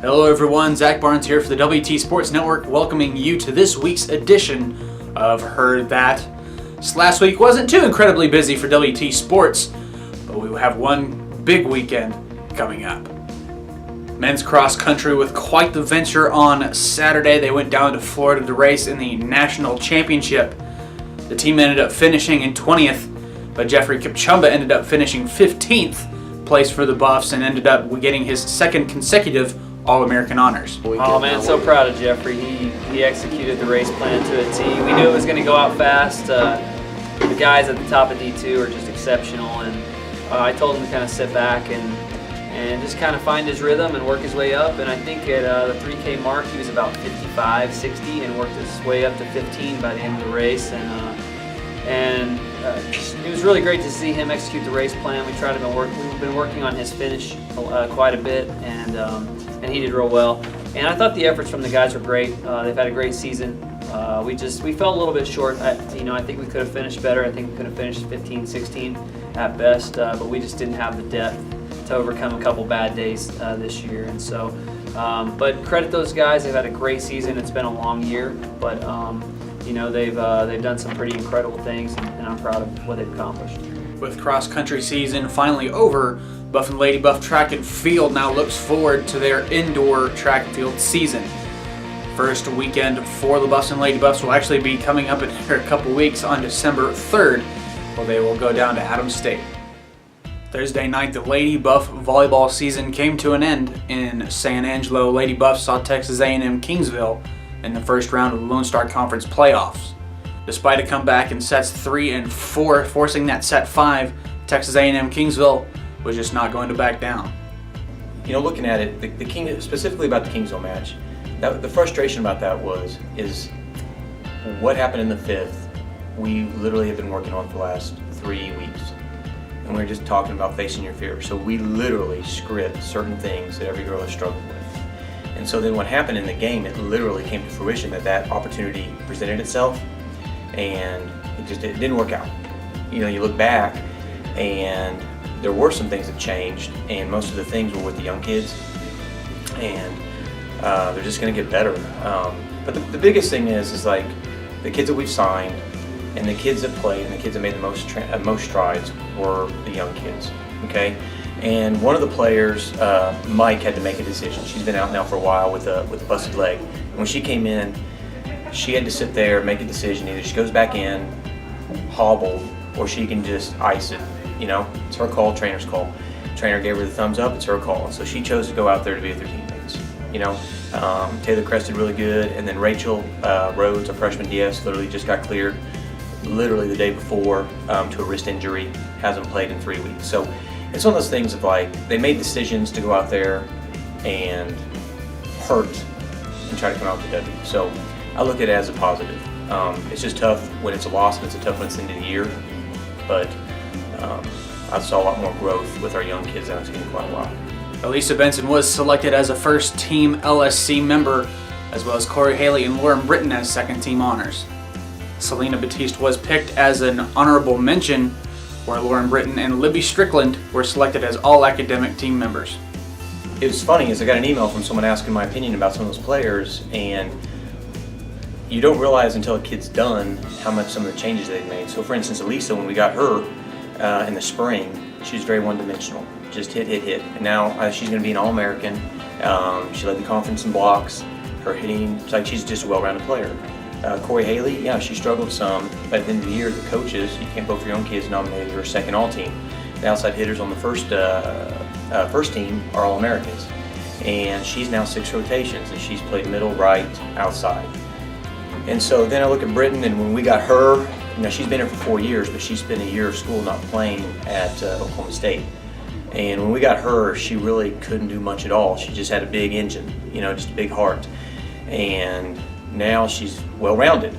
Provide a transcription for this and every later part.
Hello everyone, Zach Barnes here for the WT Sports Network, welcoming you to this week's edition of Heard That. This last week wasn't too incredibly busy for WT Sports, but we have one big weekend coming up. Men's cross country with quite the venture on Saturday. They went down to Florida to race in the national championship. The team ended up finishing in 20th, but Jeffrey Kipchumba ended up finishing 15th place for the Buffs and ended up getting his second consecutive All-American honors. Oh man, so proud of Jeffrey. He executed the race plan to a T. We knew it was going to go out fast. The guys at the top of D2 are just exceptional, and I told him to kind of sit back and just kind of find his rhythm and work his way up. And I think at the 3K mark he was about 55, 60, and worked his way up to 15 by the end of the race. And it was really great to see him execute the race plan. We've been working on his finish quite a bit, and he did real well. And I thought the efforts from the guys were great. They've had a great season. We fell a little bit short. I think we could have finished better. I think we could have finished 15, 16 at best, but we just didn't have the depth to overcome a couple bad days this year. And so, but credit those guys. They've had a great season. It's been a long year, but they've done some pretty incredible things, and I'm proud of what they've accomplished. With cross-country season finally over, Buff and Lady Buff Track and Field now looks forward to their indoor track and field season. First weekend for the Buffs and Lady Buffs will actually be coming up in a couple weeks on December 3rd, where they will go down to Adams State. Thursday night, the Lady Buff volleyball season came to an end in San Angelo. Lady Buff saw Texas A&M Kingsville in the first round of the Lone Star Conference playoffs. Despite a comeback in sets 3 and 4, forcing that set 5, Texas A&M Kingsville was just not going to back down. Looking at it, the King, specifically about the Kingsville match, the frustration about that is what happened in the 5th. We literally have been working on for the last 3 weeks, and we're just talking about facing your fear. So we literally script certain things that every girl has struggled with. And so then what happened in the game, it literally came to fruition that opportunity presented itself, and it didn't work out. You look back, and there were some things that changed, and most of the things were with the young kids, and they're just going to get better. But the biggest thing is like the kids that we've signed, and the kids that played, and the kids that made the most strides were the young kids. Okay. And one of the players, Mike, had to make a decision. She's been out now for a while with a busted leg. And when she came in, she had to sit there and make a decision. Either she goes back in, hobbled, or she can just ice it. It's her call, trainer's call. Trainer gave her the thumbs up, it's her call. So she chose to go out there to be with her teammates. Taylor Crest did really good. And then Rachel Rhodes, a freshman DS, literally just got cleared literally the day before to a wrist injury. Hasn't played in 3 weeks. So it's one of those things of like, they made decisions to go out there and hurt and try to come out with a W. So I look at it as a positive. It's just tough when it's a loss, and it's tough when it's the end of the year. But I saw a lot more growth with our young kids than I've seen in quite a while. Elisa Benson was selected as a first-team LSC member, as well as Corey Haley and Lauren Britton as second-team honors. Selena Batiste was picked as an honorable mention, where Lauren Britton and Libby Strickland were selected as all-academic team members. It was funny, is I got an email from someone asking my opinion about some of those players, and you don't realize until a kid's done how much some of the changes they've made. So for instance, Elisa, when we got her in the spring, she was very one-dimensional, just hit. And now she's going to be an All-American. She led the conference in blocks. Her hitting, it's like she's just a well-rounded player. Corey Haley, yeah, she struggled some, but at the end of the year, the coaches, you can't vote for your own kids, nominated her second all-team. The outside hitters on the first team are All-Americans. And she's now 6 rotations, and she's played middle, right, outside. And so then I look at Britton, and when we got her, she's been here for 4 years, but she spent a year of school not playing at Oklahoma State. And when we got her, she really couldn't do much at all. She just had a big engine, just a big heart. And now she's well-rounded.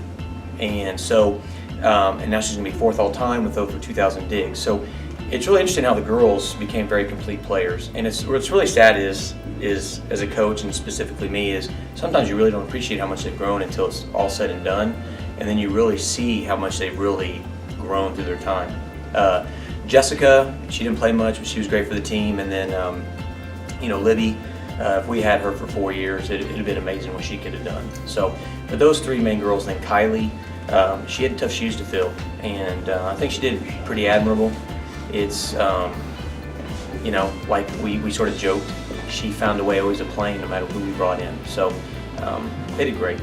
And so, and now she's gonna be 4th all-time with over 2,000 digs. So it's really interesting how the girls became very complete players. And what's really sad is as a coach, and specifically me, is sometimes you really don't appreciate how much they've grown until it's all said and done, and then you really see how much they've really grown through their time. Jessica, she didn't play much, but she was great for the team. And then, Libby, If we had her for 4 years, it'd have been amazing what she could have done. So, but those three main girls, then Kylie, she had tough shoes to fill, and I think she did pretty admirable. It's, you know, like we sort of joked, she found a way always to play no matter who we brought in. So they did great.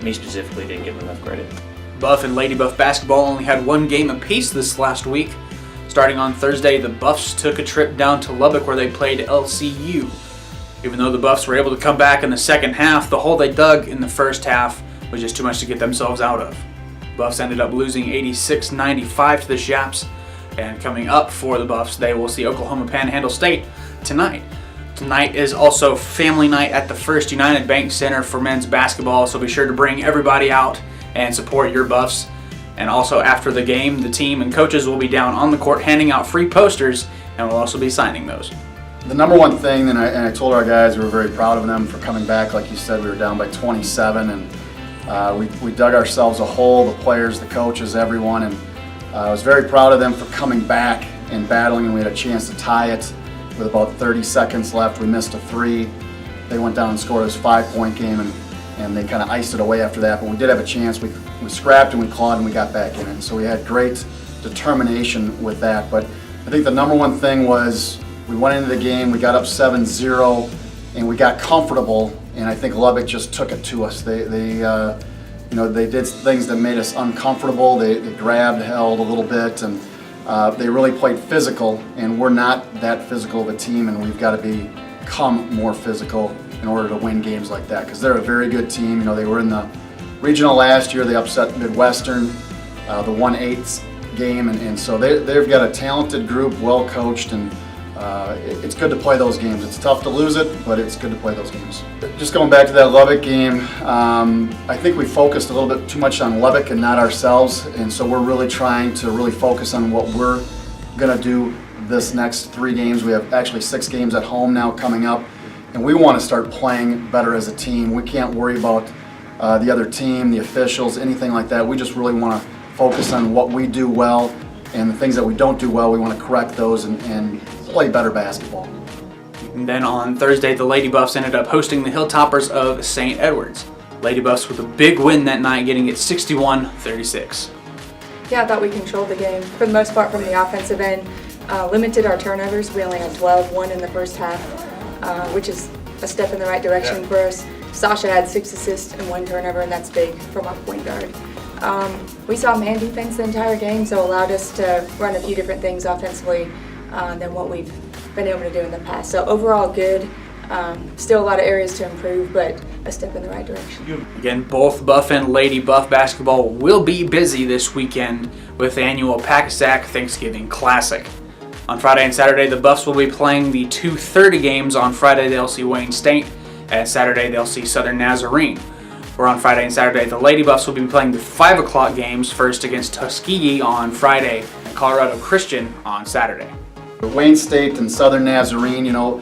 Me specifically didn't give them enough credit. Buff and Lady Buff basketball only had one game apiece this last week. Starting on Thursday, the Buffs took a trip down to Lubbock where they played LCU. Even though the Buffs were able to come back in the second half, the hole they dug in the first half was just too much to get themselves out of. Buffs ended up losing 86-95 to the Shaps, and coming up for the Buffs, they will see Oklahoma Panhandle State tonight. Tonight is also family night at the First United Bank Center for men's basketball, so be sure to bring everybody out and support your Buffs. And also after the game, the team and coaches will be down on the court handing out free posters, and we'll also be signing those. The number one thing, and I told our guys we were very proud of them for coming back. Like you said, we were down by 27, and we dug ourselves a hole, the players, the coaches, everyone, and I was very proud of them for coming back and battling, and we had a chance to tie it with about 30 seconds left. We missed a three. They went down and scored this 5-point game, and they kind of iced it away after that, but we did have a chance. We scrapped and we clawed and we got back in it, so we had great determination with that. But I think the number one thing was we went into the game, we got up 7-0, and we got comfortable, and I think Lubbock just took it to us. They did things that made us uncomfortable. They grabbed, held a little bit, and they really played physical, and we're not that physical of a team, and we've got to become more physical in order to win games like that, because they're a very good team. You know, they were in the regional last year. They upset Midwestern, the 1/8 game, and so they've got a talented group, well coached, and it's good to play those games. It's tough to lose it, but it's good to play those games. Just going back to that Lubbock game, I think we focused a little bit too much on Lubbock and not ourselves, and so we're really trying to really focus on what we're going to do this next 3 games. We have actually 6 games at home now coming up, and we want to start playing better as a team. We can't worry about the other team, the officials, anything like that. We just really want to focus on what we do well, and the things that we don't do well, we want to correct those and play better basketball. And then on Thursday, the Lady Buffs ended up hosting the Hilltoppers of St. Edwards. Lady Buffs with a big win that night, getting it 61-36. Yeah, I thought we controlled the game for the most part from the offensive end. Limited our turnovers. We only had 12, 1 in the first half, which is a step in the right direction for us. Sasha had 6 assists and 1 turnover, and that's big from our point guard. We saw man defense the entire game, so allowed us to run a few different things offensively than what we've been able to do in the past. So overall good. Still a lot of areas to improve, but a step in the right direction. Again, both Buff and Lady Buff basketball will be busy this weekend with the annual Pack-A-Sack Thanksgiving Classic. On Friday and Saturday, the Buffs will be playing the 2:30 games. On Friday, they'll see Wayne State, and Saturday, they'll see Southern Nazarene. Where on Friday and Saturday, the Lady Buffs will be playing the 5 o'clock games, first against Tuskegee on Friday and Colorado Christian on Saturday. Wayne State and Southern Nazarene, you know,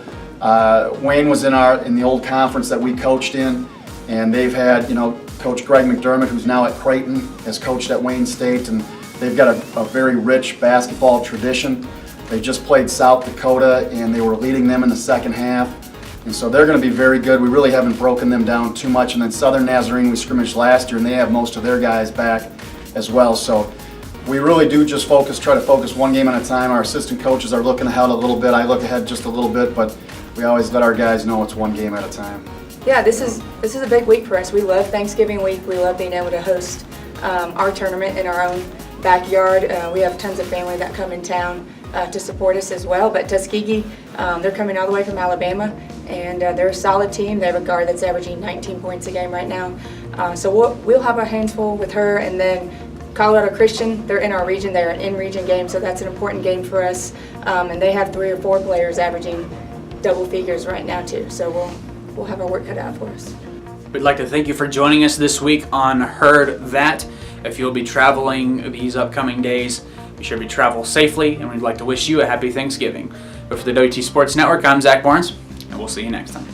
Wayne was in the old conference that we coached in, and they've had, you know, Coach Greg McDermott, who's now at Creighton, has coached at Wayne State, and they've got a very rich basketball tradition. They just played South Dakota, and they were leading them in the second half, and so they're going to be very good. We really haven't broken them down too much. And then Southern Nazarene, we scrimmaged last year, and they have most of their guys back as well. So we really do just try to focus one game at a time. Our assistant coaches are looking ahead a little bit. I look ahead just a little bit, but we always let our guys know it's one game at a time. Yeah, this is a big week for us. We love Thanksgiving week. We love being able to host our tournament in our own backyard. We have tons of family that come in town to support us as well. But Tuskegee, they're coming all the way from Alabama, and they're a solid team. They have a guard that's averaging 19 points a game right now. So we'll have our hands full with her. And then Colorado Christian, they're in our region. They're an in-region game, so that's an important game for us. And they have 3 or 4 players averaging double figures right now too. So we'll have our work cut out for us. We'd like to thank you for joining us this week on Heard That. If you'll be traveling these upcoming days, be sure to travel safely, and we'd like to wish you a happy Thanksgiving. But for the WT Sports Network, I'm Zach Barnes, and we'll see you next time.